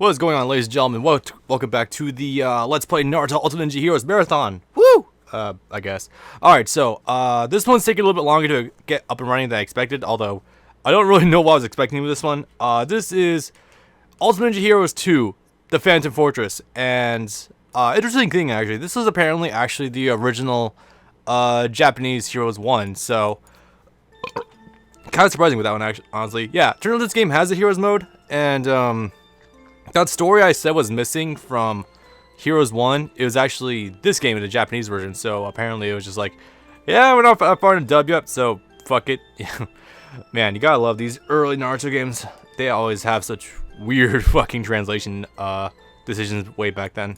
What is going on, ladies and gentlemen? Welcome back to the Let's Play Naruto Ultimate Ninja Heroes Marathon. Woo! I guess. Alright, so, this one's taking a little bit longer to get up and running than I expected, although I don't really know what I was expecting with this one. This is Ultimate Ninja Heroes 2, The Phantom Fortress, and, interesting thing, actually, this is apparently the original, Japanese Heroes 1, so, kind of surprising with that one, actually, honestly. Yeah, turns out this game has a Heroes mode, and, that story I said was missing from Heroes 1, it was actually this game in the Japanese version, so apparently it was just like, yeah, we're not far in dub yet, so fuck it. Man, you gotta love these early Naruto games. They always have such weird fucking translation decisions way back then.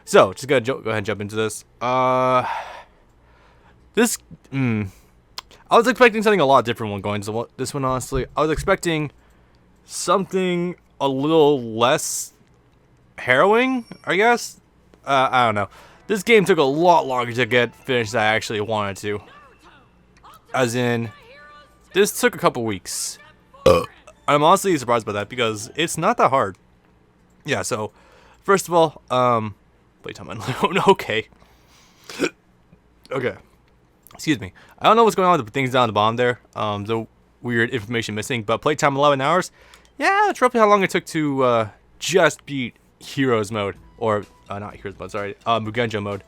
So, just gotta go ahead and jump into this. I was expecting something a lot different when going to this one, honestly. I was expecting something a little less harrowing, I guess. I don't know. This game took a lot longer to get finished than I actually wanted to. As in, this took a couple weeks. I'm honestly surprised by that because it's not that hard. Yeah, so, first of all, playtime unknown, okay. Okay. Excuse me. I don't know what's going on with the things down the bottom there. The weird information missing, but playtime 11 hours. Yeah, that's roughly how long it took to just beat Heroes mode, or not Heroes mode, sorry, Mugenjo mode.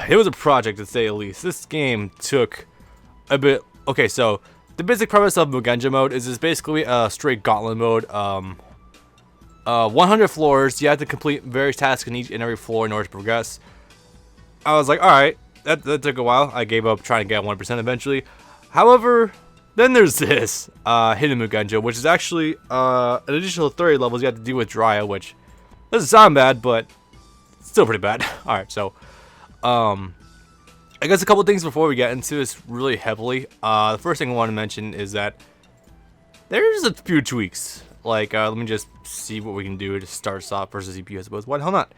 It was a project to say the least. This game took a bit. Okay, so the basic premise of Mugenjo mode is basically a straight gauntlet mode. 100 floors. You have to complete various tasks in each and every floor in order to progress. I was like, all right, that took a while. I gave up trying to get 1% eventually. However, then there's this hidden Mugenjo, which is actually an additional 30 levels you have to do with Jiraiya, which doesn't sound bad, but still pretty bad. Alright, so I guess a couple things before we get into this really heavily. The first thing I want to mention is that there's a few tweaks. Like, let me just see what we can do to start us off versus CPU, I suppose. Why the hell not?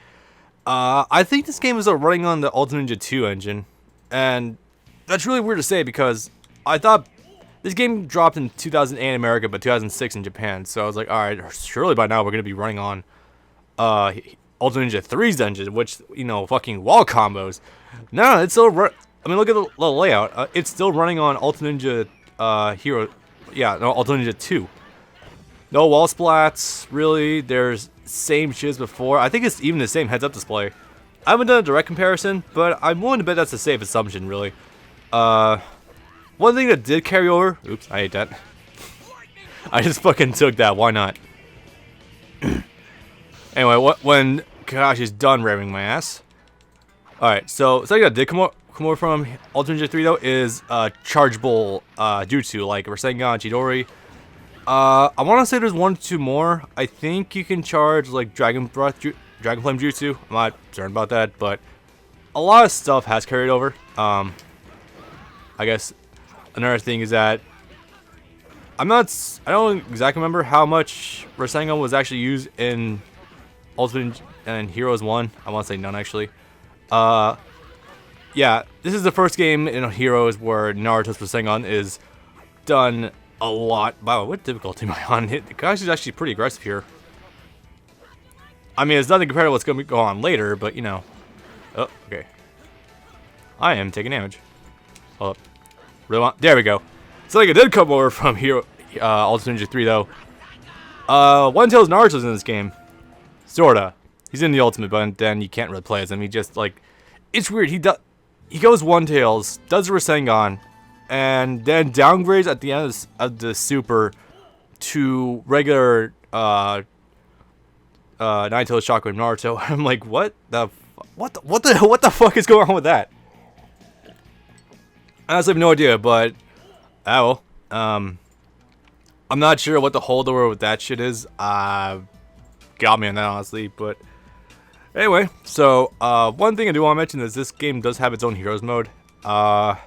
I think this game is running on the Ultimate Ninja 2 engine, and that's really weird to say because I thought this game dropped in 2008 in America, but 2006 in Japan. So I was like, alright, surely by now we're going to be running on Ultimate Ninja 3's engine, which, you know, fucking wall combos. No, it's still I mean, look at the layout. It's still running on Ultimate Ninja Ultimate Ninja 2. No wall splats, really. There's same shit as before. I think it's even the same heads-up display. I haven't done a direct comparison, but I'm willing to bet that's a safe assumption, really. One thing that did carry over. Oops, I ate that. I just fucking took that. Why not? Anyway, when Kakashi's done ramming my ass. Alright, so something that did come over from Ultimate Ninja 3 though is chargeable jutsu like Rasengan, Chidori. I want to say there's 1 or 2 more. I think you can charge like Dragon Flame Jutsu. I'm not certain about that, but a lot of stuff has carried over. I guess another thing is that I don't exactly remember how much Rasengan was actually used in Ultimate and Heroes 1. I want to say none actually. Yeah, this is the first game in Heroes where Naruto's Rasengan is done a lot. Wow, what difficulty am I on? The guy is actually pretty aggressive here. I mean, it's nothing compared to what's going to go on later, but you know. Oh, okay. I am taking damage. Hold up. There we go. So like it did come over from Ultimate Ninja 3 though. One Tails Naruto's in this game. Sorta. He's in the Ultimate, but then you can't really play as him. He just like, it's weird. He goes One Tails, does the Rasengan, and then downgrades at the end of the Super to regular Nine Tails Chakra Naruto. I'm like, what the fuck is going on with that? I honestly have no idea, but I'm not sure what the holdover with that shit is. Got me on that, honestly, but anyway, so one thing I do want to mention is this game does have its own Heroes mode. Highly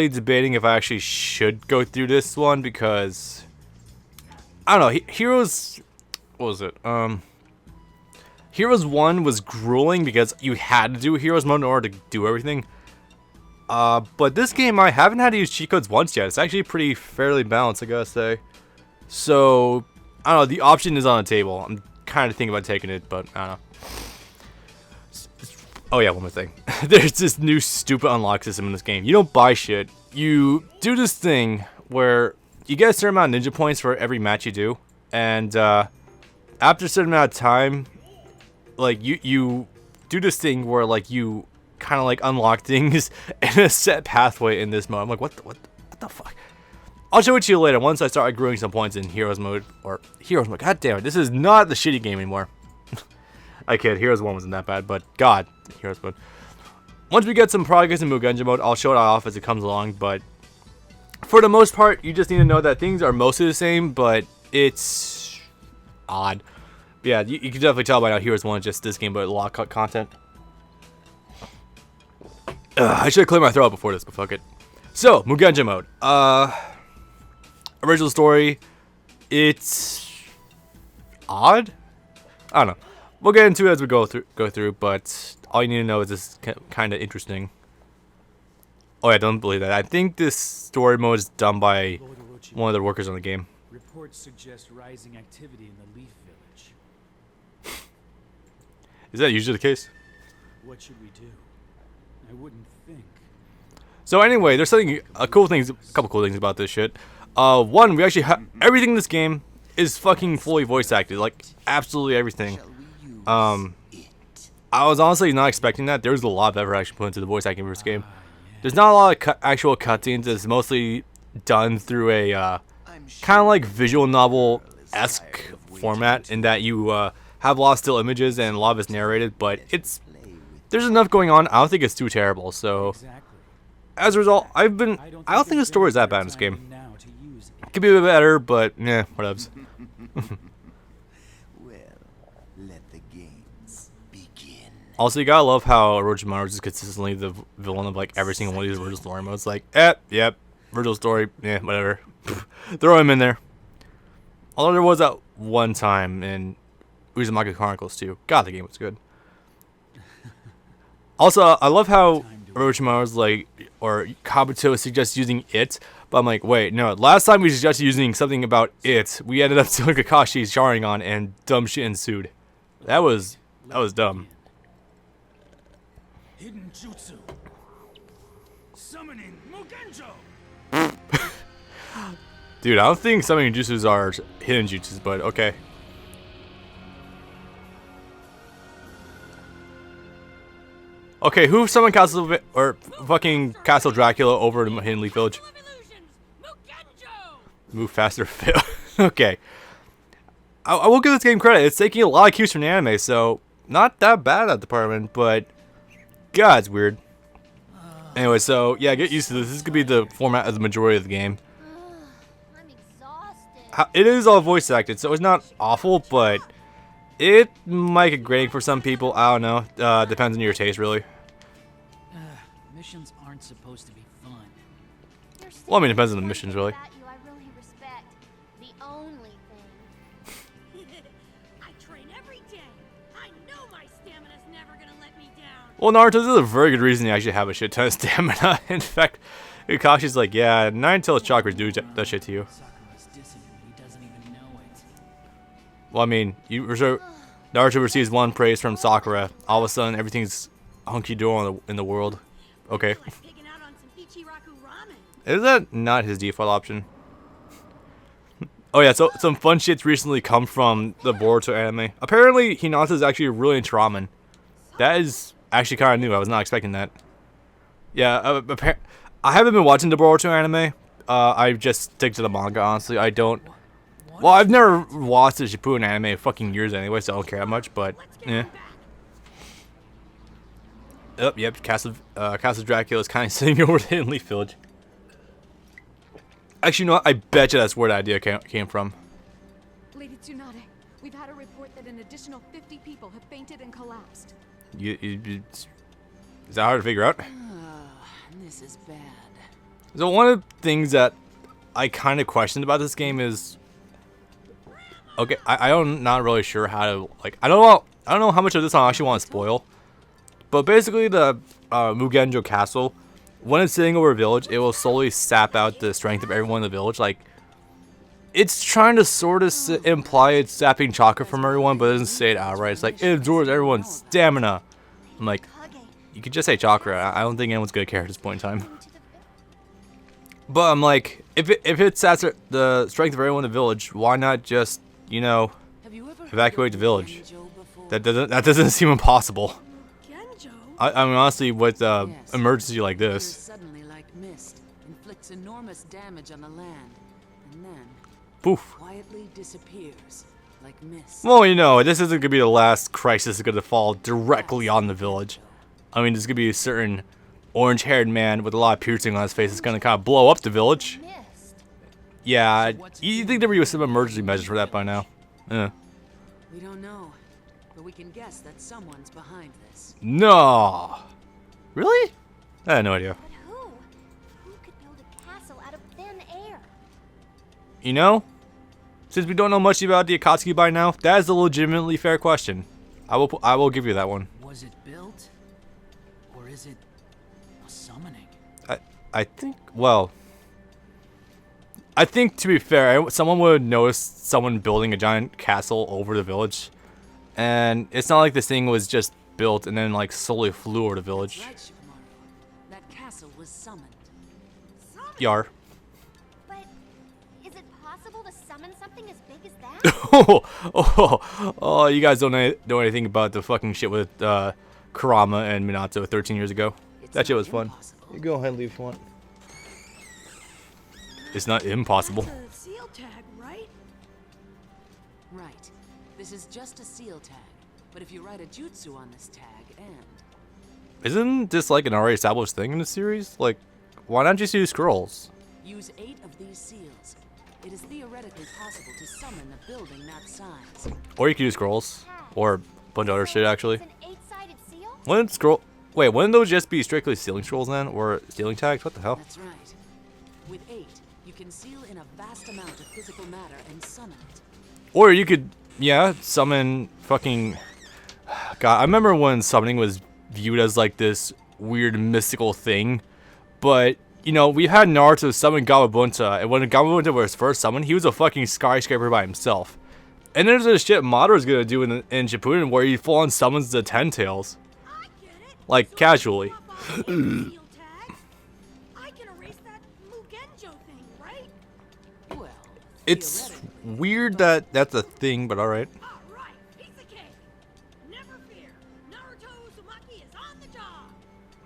debating if I actually should go through this one because I don't know. Heroes, what was it? Heroes 1 was grueling because you had to do Heroes mode in order to do everything. But this game, I haven't had to use cheat codes once yet. It's actually pretty fairly balanced, I gotta say. So I don't know, the option is on the table. I'm kind of thinking about taking it, but I don't know. Oh yeah, one more thing. There's this new stupid unlock system in this game. You don't buy shit. You do this thing where you get a certain amount of ninja points for every match you do, and after a certain amount of time, like you do this thing where like you kind of like unlock things in a set pathway in this mode. I'm like, what the fuck? I'll show it to you later once I start accruing some points in Heroes mode or Heroes mode. God damn it, this is not the shitty game anymore. I kid, Heroes 1 wasn't that bad, but God, Heroes mode. Once we get some progress in Mugenjo mode, I'll show it off as it comes along, but for the most part, you just need to know that things are mostly the same, but it's odd. But yeah, you can definitely tell by now Heroes 1 is just this game, but a lot of cut content. I should have cleared my throat before this, but fuck it. So, Mugenjo mode. Original story, it's odd? I don't know. We'll get into it as we go through, but all you need to know is this is kind of interesting. Oh yeah, don't believe that. I think this story mode is done by one of the workers on the game. Reports suggest rising activity in the Leaf Village. Is that usually the case? What should we do? I wouldn't think. So anyway, there's a couple cool things about this shit. One, we actually have everything in this game is fucking fully voice acted, like absolutely everything. I was honestly not expecting that. There's a lot of effort actually put into the voice acting for this game. There's not a lot of actual cutscenes. It's mostly done through a kind of like visual novel-esque format in that you have a lot of still images and a lot of it's narrated, but there's enough going on. I don't think it's too terrible. So as a result, I don't think the story is that bad in this game. It could be a bit better, but yeah, whatevs. Also, you gotta love how Orochimaru is consistently the villain of like every single one of these original story modes. Like, yep, original story, yeah, whatever. Throw him in there. Although there was that one time in Uzumaki Chronicles 2. God, the game was good. Also, I love how Orochimaru's like, or Kabuto suggests using it, but I'm like, wait, no. Last time we suggested using something about it, we ended up stealing Kakashi's Sharingan and dumb shit ensued. That was dumb. Hidden jutsu. Summoning Mugenjo. Dude, I don't think summoning jutsus are hidden jutsus, but okay. Okay, who summoned fucking Castle Dracula over to Hidden Leaf Village? Move faster, fail. Okay. I will give this game credit. It's taking a lot of cues from the anime, so not that bad that department, but God, it's weird. Anyway, so yeah, get used to this. This could be the format of the majority of the game. I'm exhausted. It is all voice acted, so it's not awful, but it might get grating for some people. I don't know. Depends on your taste, really. Missions aren't supposed to be fun. Well, I mean, it depends on the missions, really. I really respect. The only thing. I train every day. I know my stamina's never gonna let me down. Well, Naruto, this is a very good reason you actually have a shit ton of stamina. In fact, Kakashi's like, yeah, 9 till his chakras do that shit to you. Sakura's dissing him. He doesn't even know it. Well, I mean, Naruto receives one praise from Sakura. All of a sudden, everything's hunky-dory in the world. Okay. Like picking out on some Ichiraku ramen. Is that not his default option? Oh yeah, so some fun shits recently come from the Boruto anime. Apparently, Hinata is actually really into ramen. That is actually kind of new. I was not expecting that. Yeah, I haven't been watching the Boruto anime. I just stick to the manga, honestly. I don't... Well, I've never watched the Shippuden anime in fucking years anyway, so I don't care that much, but... yeah. Oh, yep, Castle Dracula is kind of sitting over the Hidden Leaf Village. Actually, you know what? I bet you that's where the idea came from. Lady Tsunade, we've had a report that an additional 50 people have fainted and collapsed. Is that hard to figure out? This is bad. So one of the things that I kind of questioned about this game is... Okay, I'm not really sure how to... like, I don't know how much of this I actually want to spoil. But basically, the Mugenjo Castle, when it's sitting over a village, it will slowly sap out the strength of everyone in the village. Like, it's trying to sort of imply it's sapping chakra from everyone, but it doesn't say it outright. It's like, it absorbs everyone's stamina. I'm like, you could just say chakra. I don't think anyone's gonna care at this point in time. But I'm like, if it sets the strength of everyone in the village, why not just, you know, evacuate the village? That doesn't seem impossible. Mugenjo? I mean, honestly, with emergency like this. Suddenly like mist, inflicts enormous damage on the land, and then Poof. quietly disappears like mist. Well, you know, this isn't gonna be the last crisis that's gonna fall directly on the village. I mean, there's gonna be a certain orange-haired man with a lot of piercing on his face that's gonna kind of blow up the village. Missed. Yeah, you think there would be some emergency measures for that by now? Yeah. We don't know, but we can guess that someone's behind this. No. Really? I had no idea. But who? Who could build a castle out of thin air? You know, since we don't know much about the Akatsuki by now, that is a legitimately fair question. I will give you that one. Was it built? Or is it a summoning? I think, well, I think to be fair, someone would notice someone building a giant castle over the village. And it's not like this thing was just built and then like slowly flew over the village. That's right, Shikamaru. That castle was summoned. Yar. But is it possible to summon something as big as that? Oh, you guys don't know anything about the fucking shit with Kurama and Minato 13 years ago. It's That shit not was fun. impossible. You go ahead and leave if you want. It's not impossible. That's a seal tag, right? Right. This is just a seal tag. But if you write a jutsu on this tag and Isn't this like an already established thing in the series? Like, why not just use scrolls? use 8 of these seals, it is theoretically possible to summon a building that size. Or you could use scrolls. Or a bunch of other shit, actually. It's an eight-sided seal? Wouldn't those just be strictly sealing scrolls then? Or sealing tags? What the hell? That's right. With 8, you can seal in a vast amount of physical matter and summon it. Or you could, yeah, summon fucking... God, I remember when summoning was viewed as like this weird mystical thing. But, you know, we had Naruto summon Gamabunta, and when Gamabunta was first summoned, he was a fucking skyscraper by himself. And there's this shit Madara's gonna do in Shippuden where he full on summons the Ten Tails. I get it. Like, So casually. I can swap out the seal tag. I can erase that Mugenjo thing, right? Well, It's theoretically, weird that that's a thing, but alright. All right, piece of cake. Never fear. Naruto Uzumaki is on the job.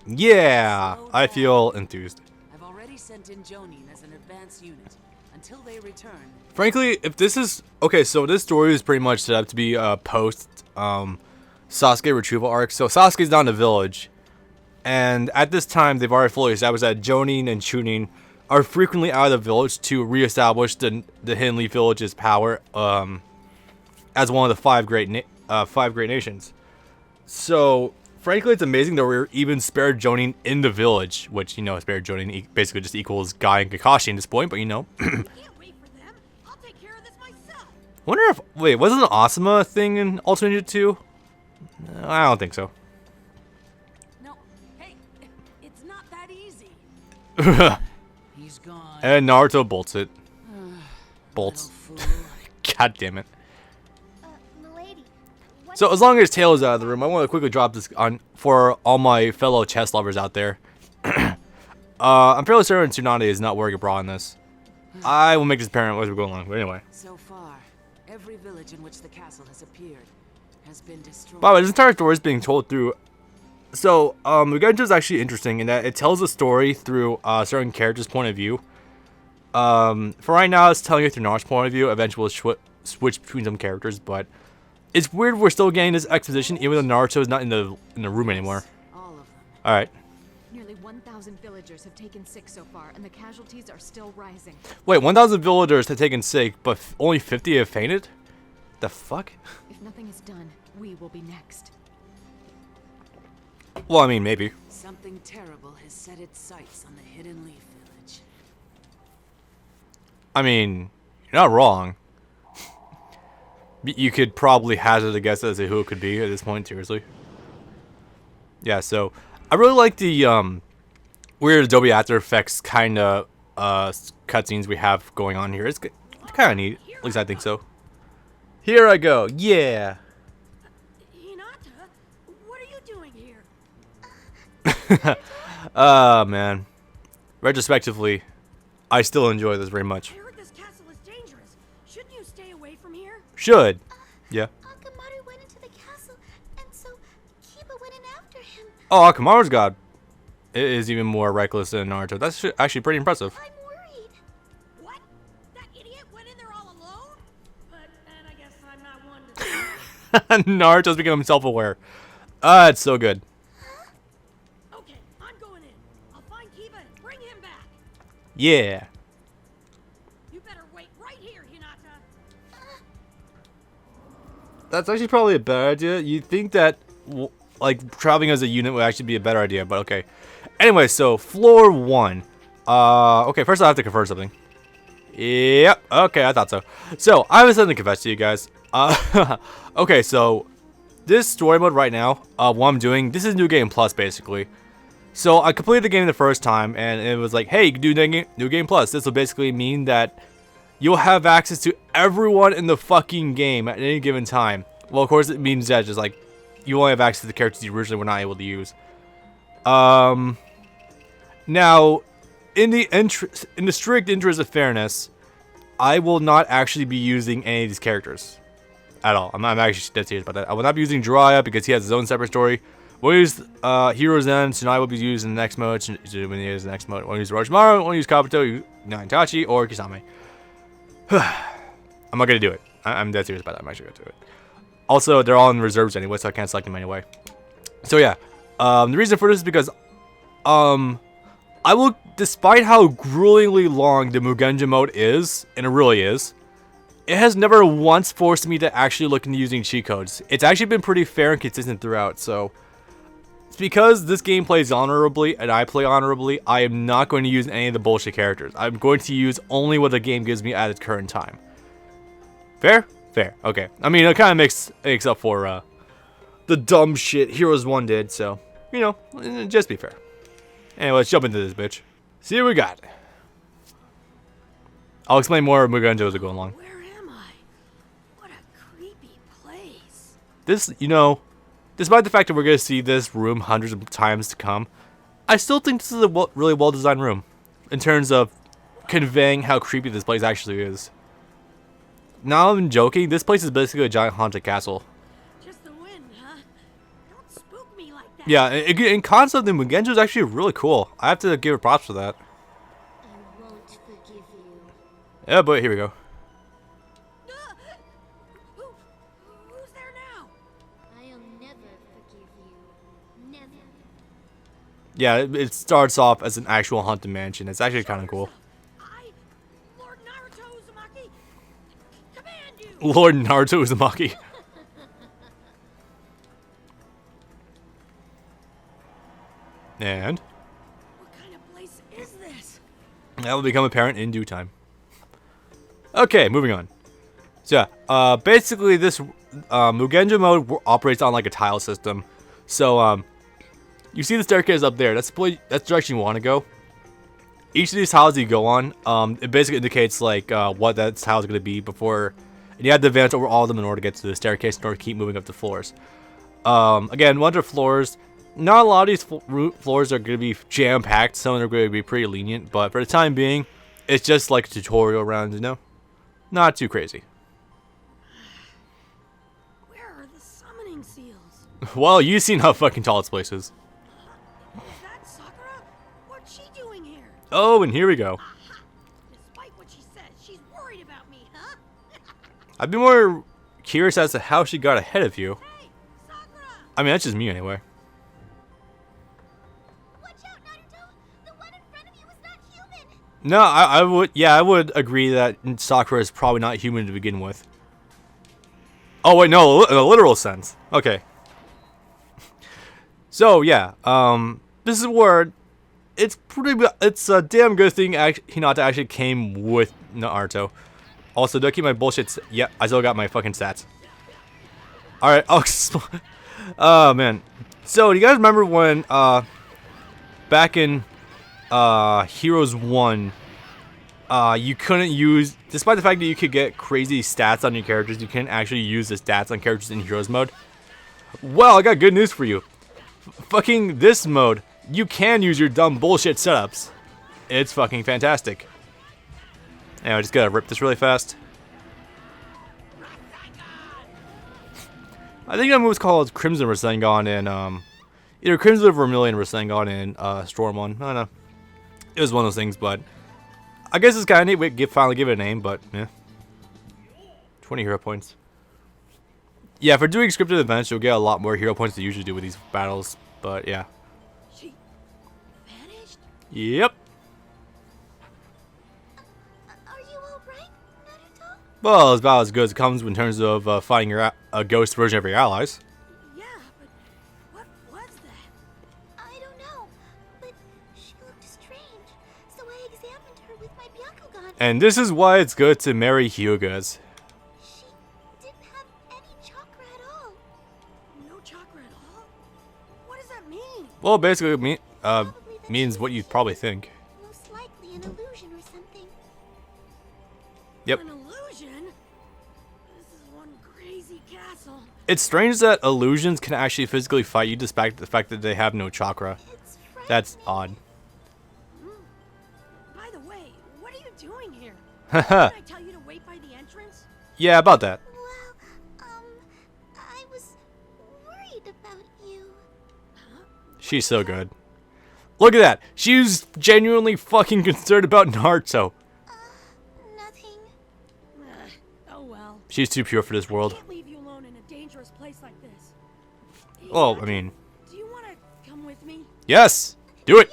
Yeah, I feel enthused. I've already sent in Jonin as an advance unit. Until they return, Frankly, if this is... Okay, so this story is pretty much set up to be a post Sasuke retrieval arc. So Sasuke's down in the village. And at this time, they've already fully established that Jonin and Chunin are frequently out of the village to reestablish the Hidden Leaf Village's power as one of the five great nations. So, frankly, it's amazing that we're even spared Jonin in the village, which, you know, spared Jonin basically just equals Guy and Kakashi at this point, but, you know. Can't wait for them. I'll take care of this myself. Wonder if... Wait, wasn't the Asuma thing in Ultimate Ninja 2? I don't think so. no, hey, it's not that easy. He's gone. And Naruto bolts it. Bolts. Little fool. God damn it. Milady. What So as long as Tail is out of the room, I want to quickly drop this on for all my fellow chess lovers out there. I'm fairly certain Tsunade is not wearing a bra in this. I will make this apparent as we go along. But anyway. So far, every village in which the castle has appeared has been destroyed. By the way, this entire story is being told through... So, Mugenjo is actually interesting in that it tells a story through a certain character's point of view. For right now, it's telling it through Naruto's point of view. Eventually, we'll switch between some characters, but... It's weird we're still getting this exposition even though Naruto is not in the room anymore. All of them. Alright. Nearly 1,000 villagers have taken sick so far, and the casualties are still rising. Wait, 1,000 villagers have taken sick, but only 50 have fainted? The fuck? If nothing is done, we will be next. Well, I mean, maybe. Something terrible has set its sights on the Hidden Leaf Village. I mean, you're not wrong. You could probably hazard a guess as to who it could be at this point, seriously. Yeah, so I really like the weird Adobe After Effects kind of cutscenes we have going on here. It's kind of neat. At least I think so. Here I go. Yeah. Hinata, what are you doing here? Man. Retrospectively, I still enjoy this very much. I heard this castle is dangerous. Shouldn't you stay away from here? Should. Yeah. Akamaru went into the castle, and so Kiba went in after him. Oh, Akamaru's god is even more reckless than Naruto. That's actually pretty impressive. I'm worried. What? That idiot went in there all alone? But then I guess I'm not one to... Naruto's becoming self-aware. It's so good. Okay, I'm going in. I'll find Kiba and bring him back. Yeah. You better wait right here, Hinata. That's actually probably a bad idea. You'd think that, like, traveling as a unit would actually be a better idea, but okay. Anyway, so, floor 1. Okay, first I have to confirm something. Yep, okay, I thought so. So, I have something to confess to you guys. Okay, so, this story mode right now, what I'm doing, this is New Game Plus, basically. So, I completed the game the first time, and it was like, hey, you can do New Game Plus. This will basically mean that you'll have access to everyone in the fucking game at any given time. Well, of course, it means that just, like, you only have access to the characters you originally were not able to use. Now, in the strict interest of fairness, I will not actually be using any of these characters at all. I'm actually dead serious about that. I will not be using Jiraiya because he has his own separate story. We'll use Heroes then. Tonight will be used in the next mode. When he is the next mode, we'll use Orochimaru. We'll use Kabuto, Itachi, or Kisame. I'm not gonna do it. I'm dead serious about that. I'm actually gonna do it. Also, they're all in reserves anyway, so I can't select them anyway. So yeah, the reason for this is because I will, despite how gruelingly long the Mugenjo mode is, and it really is, it has never once forced me to actually look into using cheat codes. It's actually been pretty fair and consistent throughout, so it's because this game plays honorably and I play honorably, I am not going to use any of the bullshit characters. I'm going to use only what the game gives me at its current time. Fair? Fair. Okay. I mean, it kind of makes up for the dumb shit Heroes 1 did, so, you know, just be fair. Anyway, let's jump into this bitch. See what we got. I'll explain more of Mugenjo as we go along. Where am I? What a creepy place. This, you know, despite the fact that we're going to see this room hundreds of times to come, I still think this is a really well-designed room in terms of conveying how creepy this place actually is. Now I'm joking, this place is basically a giant haunted castle. Just the wind, huh? Don't spook me like that. Yeah, in concept, the Mugenjo is actually really cool. I have to give it props for that. I won't forgive you. Yeah, but here we go. Who's there now? I'll never forgive you. Never. Yeah, it starts off as an actual haunted mansion. It's actually kind of cool. Lord Naruto Uzumaki, command you. Lord Naruto Uzumaki. And What kind of place is this? that will become apparent in due time. Okay, moving on. So yeah, basically this Mugenjo mode operates on like a tile system. So you see the staircase up there. That's the direction you want to go. Each of these tiles you go on, it basically indicates like what that tile is going to be before, and you have to advance over all of them in order to get to the staircase in order to keep moving up the floors. Again, 100 floors. Not a lot of these floors are going to be jam-packed. Some are going to be pretty lenient, but for the time being, it's just like a tutorial round, you know? Not too crazy. Where are the summoning seals? Well, you've seen how fucking tall this place is. Is that Sakura? What's she doing here? Oh, and here we go. Aha! Despite what she says, she's worried about me, huh? I'd be more curious as to how she got ahead of you. Hey, Sakura! I mean, that's just me anyway. Watch out, Naruto! The one in front of you is not human! No, I would agree that Sakura is probably not human to begin with. Oh wait, no, in a literal sense. Okay. So yeah, this is where it's a damn good thing Hinata actually came with Naruto. Also, don't keep my bullshit. Yeah, I still got my fucking stats. All right, oh man. So do you guys remember when back in Heroes 1, you couldn't use, despite the fact that you could get crazy stats on your characters, you couldn't actually use the stats on characters in Heroes mode. Well, I got good news for you. Fucking this mode, you can use your dumb bullshit setups. It's fucking fantastic. Anyway, I just gotta rip this really fast. I think that move's called Crimson Rasengan in, either Crimson or Vermilion Rasengan in, Storm 1. I don't know. It was one of those things, but I guess it's kind of neat. We finally give it a name, but yeah. 20 hero points. Yeah, for doing scripted events, you'll get a lot more hero points than you usually do with these battles, but yeah. She vanished? Yep. Are you alright, Naruto? Well, it's about as good as it comes in terms of fighting a ghost version of your allies. Yeah, but what was that? I don't know, but she looked strange, so I examined her with my Byakugan. And this is why it's good to marry Hyugas. She didn't have any chakra at all. No chakra at all? What does that mean? Well, basically, it Probably that means she what was you'd probably think. Most likely an illusion or something. Yep. An illusion? This is one crazy castle. It's strange that illusions can actually physically fight you despite the fact that they have no chakra. It's frightening. That's odd. By the way, what are you doing here? Haha. Did I tell you to wait by the entrance? Yeah, about that. Well, I was worried about you. She's so good. Look at that. She's genuinely fucking concerned about Naruto. Nothing. Oh well. She's too pure for this world. Can't leave you alone in a dangerous place like this. Hey, Well, Naruto, I mean, do you want to come with me? yes. Do it.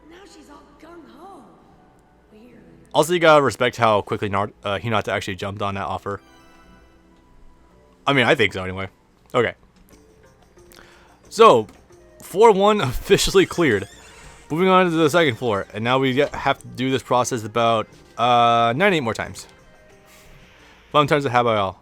Now she's all gung ho. Weird. Also, you gotta respect how quickly Hinata actually jumped on that offer. I mean, I think so anyway. Okay. So, floor 1 officially cleared. Moving on to the second floor. And now we have to do this process about 98 more times. Fun times to have by all.